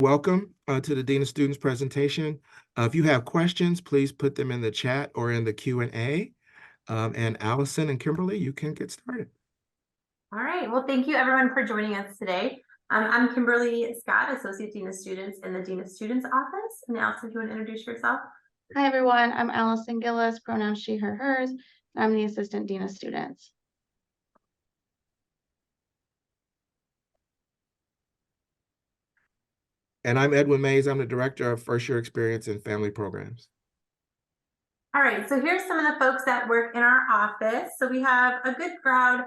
Welcome to the Dean of Students presentation. If you have questions, please put them in the chat or in the Q&A. And Allison and Kimberly, you can get started. All right. Well, thank you everyone for joining us today. I'm Kimberly Scott, Associate Dean of Students in the Dean of Students office. And Allison, if you want to introduce yourself. Hi, everyone. I'm Allison Gillis, pronouns she, her, hers. I'm the Assistant Dean of Students. And I'm Edwin Mays. I'm the Director of First Year Experience and Family Programs. All right, so here's some of the folks that work in our office. So we have a good crowd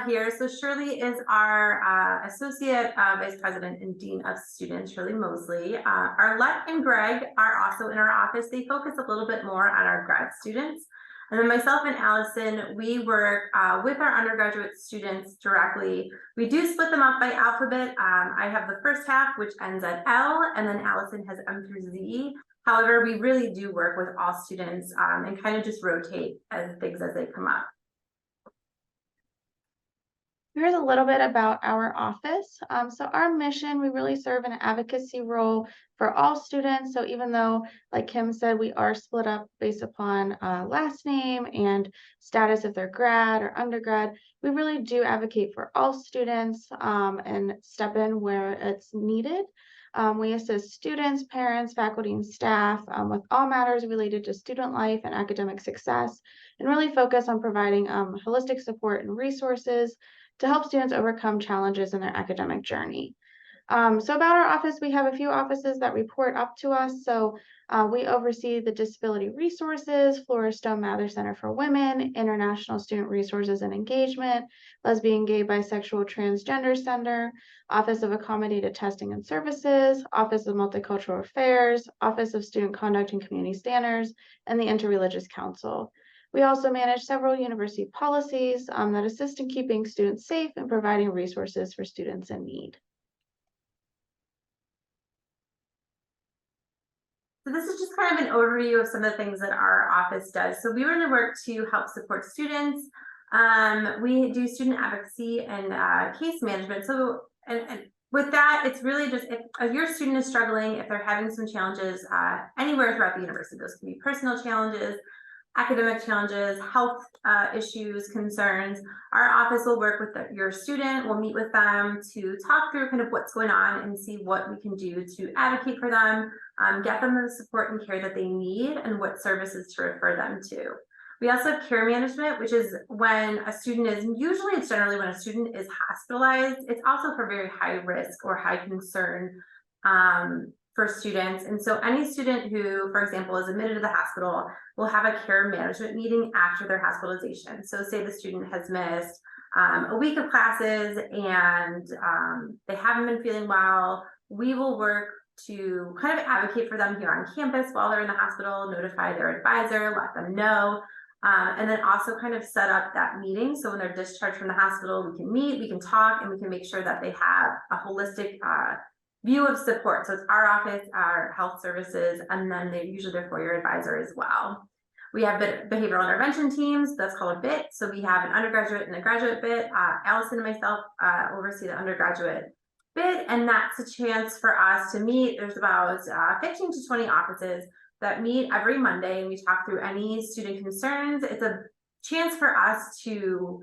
here. So Shirley is our Associate Vice President and Dean of Students, Shirley Mosley. Arlette and Greg are also in our office. They focus a little bit more on our grad students. And then myself and Allison, we work with our undergraduate students directly. We do split them up by alphabet. I have the first half, which ends at L, and then Allison has M through Z. However, we really do work with all students and kind of just rotate things as they come up. Here's a little bit about our office. So our mission, we really serve an advocacy role for all students. So even though, like Kim said, we are split up based upon last name and status if they're grad or undergrad, we really do advocate for all students and step in where it's needed. We assist students, parents, faculty, and staff with all matters related to student life and academic success, and really focus on providing holistic support and resources to help students overcome challenges in their academic journey. So about our office, we have a few offices that report up to us. So we oversee the Disability Resources, Flora Stone Mather Center for Women, International Student Resources and Engagement, Lesbian, Gay, Bisexual, Transgender Center, Office of Accommodated Testing and Services, Office of Multicultural Affairs, Office of Student Conduct and Community Standards, and the Interreligious Council. We also manage several university policies that assist in keeping students safe and providing resources for students in need. So this is just kind of an overview of some of the things that our office does. So we really work to help support students. We do student advocacy and case management. So and with that, it's really just if your student is struggling, if they're having some challenges anywhere throughout the university, those can be personal challenges, academic challenges, health issues, concerns, our office will work with your student. We'll meet with them to talk through kind of what's going on and see what we can do to advocate for them, get them the support and care that they need, and what services to refer them to. We also have care management, which is when a student is, usually it's generally when a student is hospitalized. It's also for very high risk or high concern for students. And so any student who, for example, is admitted to the hospital will have a care management meeting after their hospitalization. So say the student has missed a week of classes and they haven't been feeling well, we will work to kind of advocate for them here on campus while they're in the hospital, notify their advisor, let them know, and then also kind of set up that meeting. So when they're discharged from the hospital, we can meet, we can talk, and we can make sure that they have a holistic view of support. So it's our office, our health services, and then they usually their four-year advisor as well. We have behavioral intervention teams. That's called a BIT. So we have an undergraduate and a graduate BIT. Allison and myself oversee the undergraduate BIT, and that's a chance for us to meet. There's about 15 to 20 offices that meet every Monday, and we talk through any student concerns. It's a chance for us to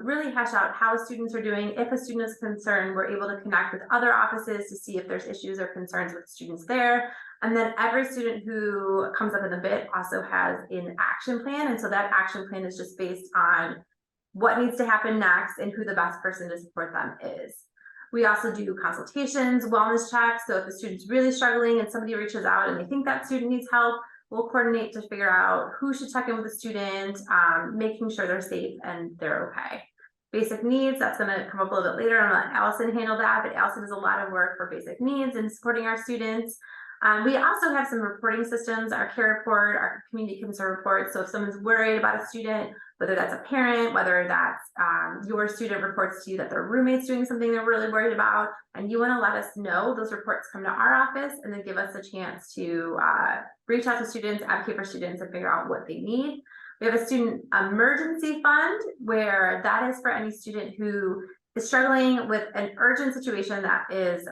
really hash out how students are doing. If a student is concerned, we're able to connect with other offices to see if there's issues or concerns with students there. And then every student who comes up in the BIT also has an action plan. And so that action plan is just based on what needs to happen next and who the best person to support them is. We also do consultations, wellness checks. So if a student's really struggling and somebody reaches out and they think that student needs help, we'll coordinate to figure out who should check in with the student, making sure they're safe and they're okay. Basic needs, that's going to come up a little bit later. I'm going to let Allison handle that, but Allison does a lot of work for basic needs and supporting our students. We also have some reporting systems, our care report, our community concern report. So if someone's worried about a student, whether that's a parent, whether that's your student reports to you that their roommate's doing something they're really worried about, and you want to let us know, those reports come to our office and then give us a chance to reach out to students, advocate for students, and figure out what they need. We have a student emergency fund where that is for any student who is struggling with an urgent situation that is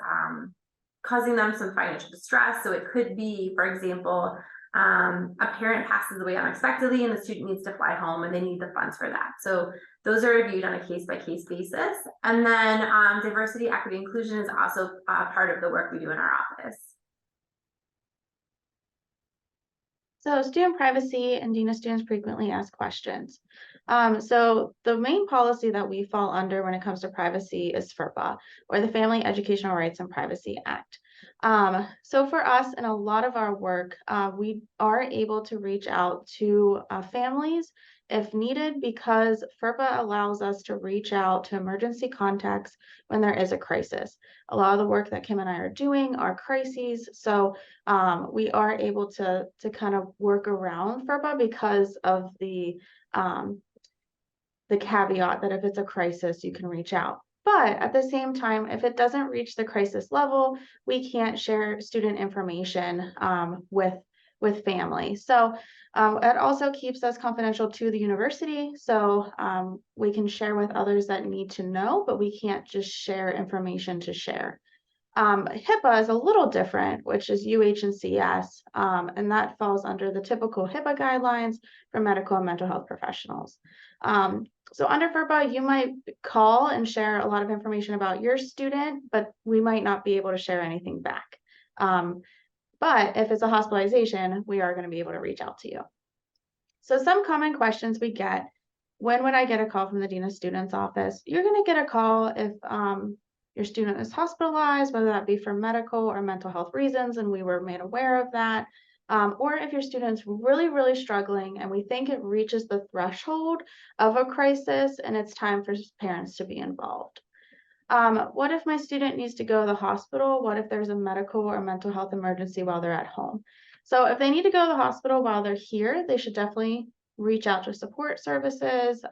causing them some financial distress. So it could be, for example, a parent passes away unexpectedly and the student needs to fly home and they need the funds for that. So those are reviewed on a case-by-case basis. And then diversity, equity, inclusion is also part of the work we do in our office. So student privacy and Dean of Students frequently asked questions. So the main policy that we fall under when it comes to privacy is FERPA, or the Family Educational Rights and Privacy Act. So for us, in a lot of our work, we are able to reach out to families if needed, because FERPA allows us to reach out to emergency contacts when there is a crisis. A lot of the work that Kim and I are doing are crises, so we are able to kind of work around FERPA because of the caveat that if it's a crisis, you can reach out. But at the same time, if it doesn't reach the crisis level, we can't share student information with family. So it also keeps us confidential to the university. So we can share with others that need to know, but we can't just share information to share. HIPAA is a little different, which is UH and CS, and that falls under the typical HIPAA guidelines for medical and mental health professionals. So under FERPA, you might call and share a lot of information about your student, but we might not be able to share anything back. But if it's a hospitalization, we are going to be able to reach out to you. So some common questions we get: when would I get a call from the Dean of Students office? You're going to get a call if your student is hospitalized, whether that be for medical or mental health reasons, and we were made aware of that. Or if your student's really, really struggling and we think it reaches the threshold of a crisis and it's time for parents to be involved. What if my student needs to go to the hospital? What if there's a medical or mental health emergency while they're at home? So if they need to go to the hospital while they're here, they should definitely reach out to support services,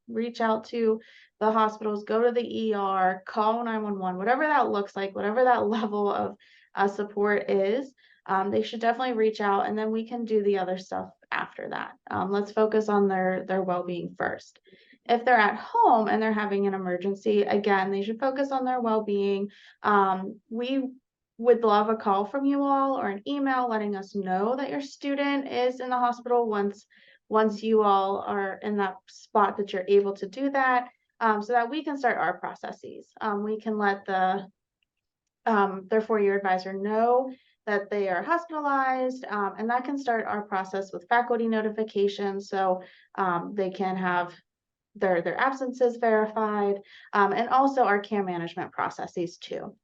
reach out to the hospitals, go to the ER, call 911, whatever that looks like, whatever that level of support is, they should definitely reach out, and then we can do the other stuff after that. Let's focus on their well-being first. If they're at home and they're having an emergency, again, they should focus on their well-being. We would love a call from you all or an email letting us know that your student is in the hospital once you all are in that spot that you're able to do that, so that we can start our processes. We can let their 4-year advisor know that they are hospitalized, and that can start our process with faculty notification, so they can have their absences verified, and also our care management processes too.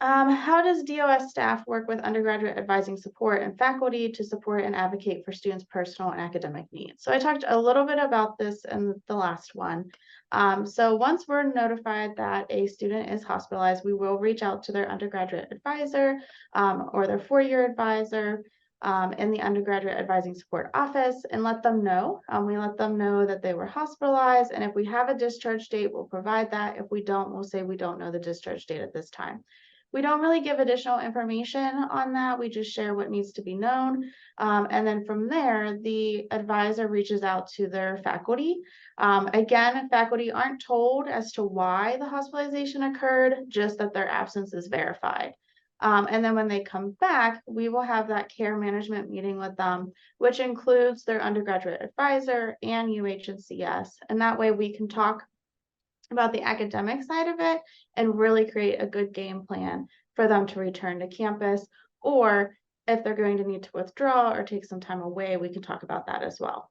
How does DOS staff work with undergraduate advising support and faculty to support and advocate for students' personal and academic needs? So I talked a little bit about this in the last one. So once we're notified that a student is hospitalized, we will reach out to their undergraduate advisor or their 4-year advisor in the undergraduate advising support office and let them know. We let them know that they were hospitalized, and if we have a discharge date, we'll provide that. If we don't, we'll say we don't know the discharge date at this time. We don't really give additional information on that. We just share what needs to be known. And then from there, the advisor reaches out to their faculty. Again, faculty aren't told as to why the hospitalization occurred, just that their absence is verified. And then when they come back, we will have that care management meeting with them, which includes their undergraduate advisor and UH and CS. And that way we can talk about the academic side of it and really create a good game plan for them to return to campus, or if they're going to need to withdraw or take some time away, we can talk about that as well.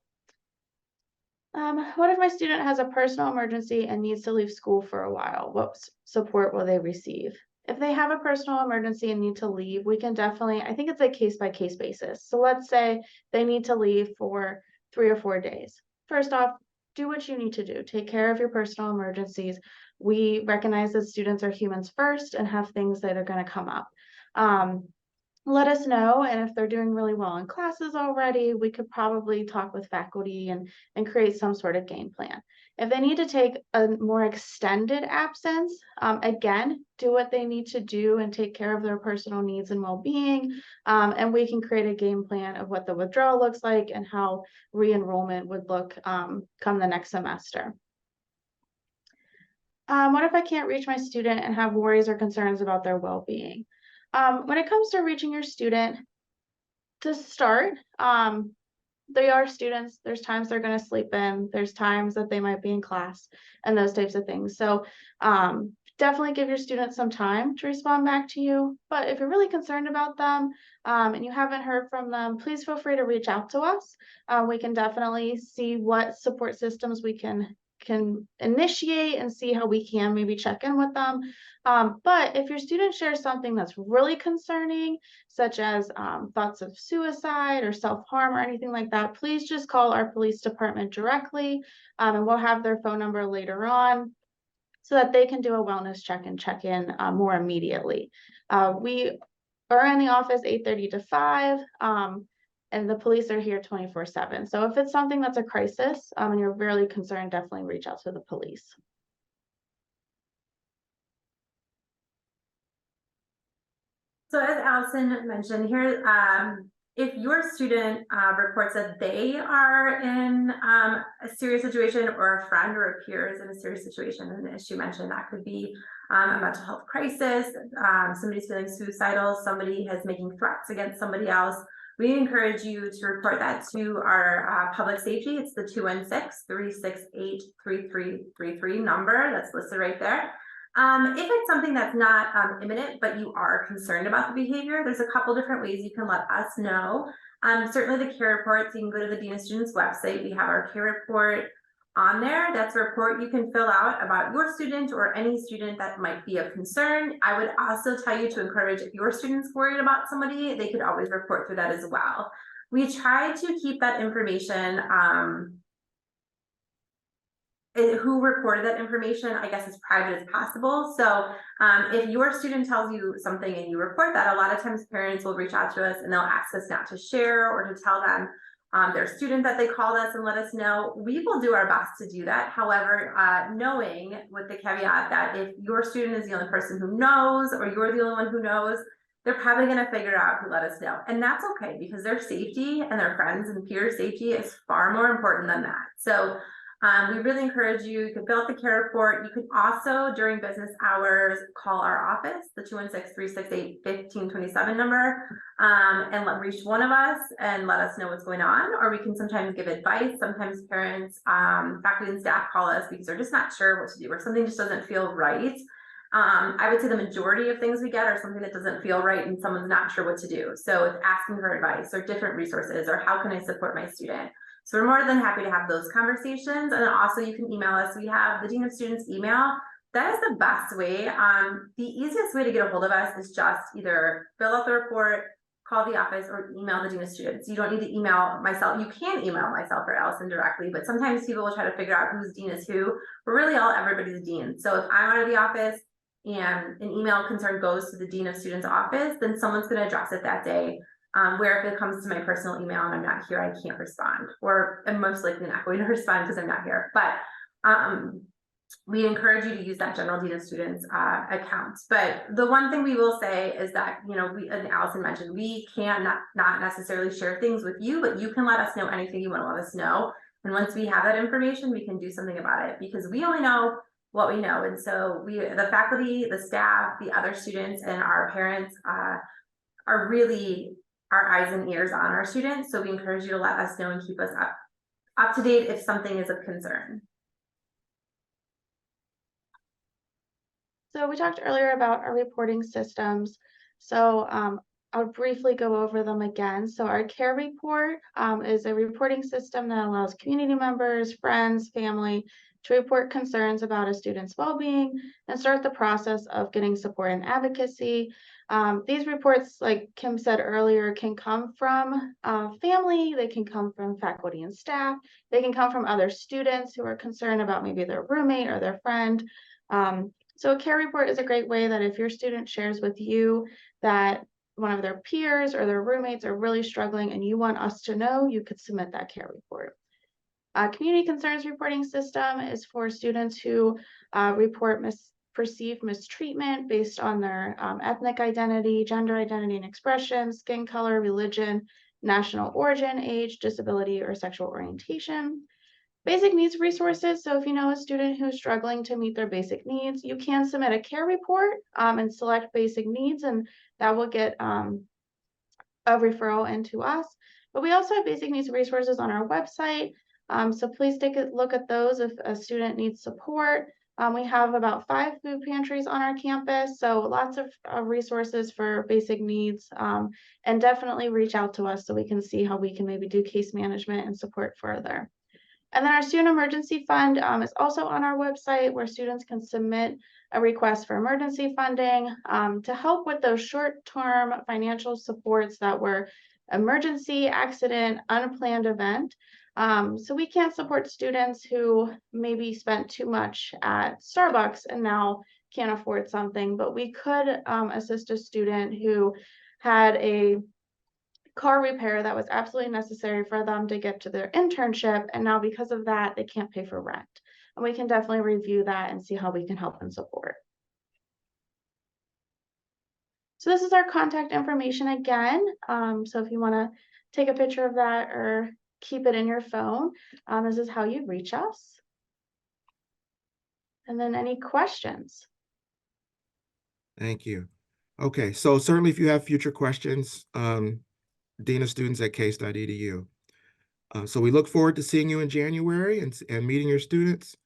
What if my student has a personal emergency and needs to leave school for a while? What support will they receive? If they have a personal emergency and need to leave, we can definitely, I think it's a case-by-case basis. So let's say they need to leave for 3 or 4 days. First off, do what you need to do. Take care of your personal emergencies. We recognize that students are humans first and have things that are going to come up. Let us know, and if they're doing really well in classes already, we could probably talk with faculty and create some sort of game plan. If they need to take a more extended absence, again, do what they need to do and take care of their personal needs and well-being, and we can create a game plan of what the withdrawal looks like and how re-enrollment would look come the next semester. What if I can't reach my student and have worries or concerns about their well-being? When it comes to reaching your student, to start, they are students. There's times they're going to sleep in. There's times that they might be in class and those types of things. So definitely give your students some time to respond back to you. But if you're really concerned about them and you haven't heard from them, please feel free to reach out to us. We can definitely see what support systems we can initiate and see how we can maybe check in with them. But if your student shares something that's really concerning, such as thoughts of suicide or self-harm or anything like that, please just call our police department directly, and we'll have their phone number later on so that they can do a wellness check and check in more immediately. We are in the office 8:30 to 5, and the police are here 24/7. So if it's something that's a crisis and you're really concerned, definitely reach out to the police. So as Allison mentioned here, if your student reports that they are in a serious situation, or a friend or a peer is in a serious situation, and as she mentioned, that could be a mental health crisis, somebody's feeling suicidal, somebody is making threats against somebody else, we encourage you to report that to our public safety. It's the 216-368-3333 number that's listed right there. If it's something that's not imminent, but you are concerned about the behavior, there's a couple different ways you can let us know. Certainly the care reports, you can go to the Dean of Students website. We have our care report on there. That's a report you can fill out about your student or any student that might be of concern. I would also tell you to encourage, if your student's worried about somebody, they could always report through that as well. We try to keep that information who reported that information, I guess, as private as possible. So if your student tells you something and you report that, a lot of times parents will reach out to us and they'll ask us not to share or to tell them their student that they called us and let us know. We will do our best to do that. However, knowing with the caveat that if your student is the only person who knows, or you're the only one who knows, they're probably going to figure out who let us know. And that's okay, because their safety and their friends and peer safety is far more important than that. So we really encourage you can fill out the care report. You can also, during business hours, call our office, the 216-368-1527 number, and reach one of us and let us know what's going on. Or we can sometimes give advice. Sometimes parents, faculty and staff call us because they're just not sure what to do, or something just doesn't feel right. I would say the majority of things we get are something that doesn't feel right and someone's not sure what to do. So it's asking for advice or different resources, or how can I support my student? So we're more than happy to have those conversations. And then also you can email us. We have the Dean of Students email. That is the best way. The easiest way to get a hold of us is just either fill out the report, call the office, or email the Dean of Students. You don't need to email myself. You can email myself or Allison directly, but sometimes people will try to figure out whose dean is who. We're really everybody's dean. So if I'm out of the office and an email concern goes to the Dean of Students office, then someone's going to address it that day. Where if it comes to my personal email and I'm not here, I can't respond, or I'm most likely not going to respond because I'm not here. But we encourage you to use that general Dean of Students account. But the one thing we will say is that, you know, and Allison mentioned, we can not necessarily share things with you, but you can let us know anything you want to let us know. And once we have that information, we can do something about it, because we only know what we know. And so the faculty, the staff, the other students, and our parents are really our eyes and ears on our students. So we encourage you to let us know and keep us up to date if something is of concern. So we talked earlier about our reporting systems. So I'll briefly go over them again. So our care report is a reporting system that allows community members, friends, family to report concerns about a student's well-being and start the process of getting support and advocacy. These reports, like Kim said earlier, can come from family, they can come from faculty and staff, they can come from other students who are concerned about maybe their roommate or their friend. So a care report is a great way that if your student shares with you that one of their peers or their roommates are really struggling and you want us to know, you could submit that care report. Community concerns reporting system is for students who report perceived mistreatment based on their ethnic identity, gender identity and expression, skin color, religion, national origin, age, disability, or sexual orientation. basic needs resources. So if you know a student who's struggling to meet their basic needs, you can submit a care report and select basic needs, and that will get a referral into us. But we also have basic needs resources on our website. So please take a look at those if a student needs support. We have about 5 food pantries on our campus, so lots of resources for basic needs, and definitely reach out to us so we can see how we can maybe do case management and support further. And then our Student Emergency Fund is also on our website, where students can submit a request for emergency funding to help with those short-term financial supports that were emergency, accident, unplanned event. So we can't support students who maybe spent too much at Starbucks and now can't afford something, but we could assist a student who had a car repair that was absolutely necessary for them to get to their internship, and now because of that, they can't pay for rent. And we can definitely review that and see how we can help and support. So this is our contact information again. So if you want to take a picture of that or keep it in your phone, this is how you reach us. And then any questions? Thank you. Okay, so certainly if you have future questions, Dean of Students at case.edu. So we look forward to seeing you in January and meeting your students.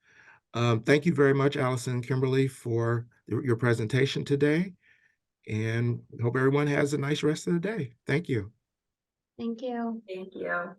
Thank you very much, Allison and Kimberly, for your presentation today. And hope everyone has a nice rest of the day. Thank you. Thank you. Thank you.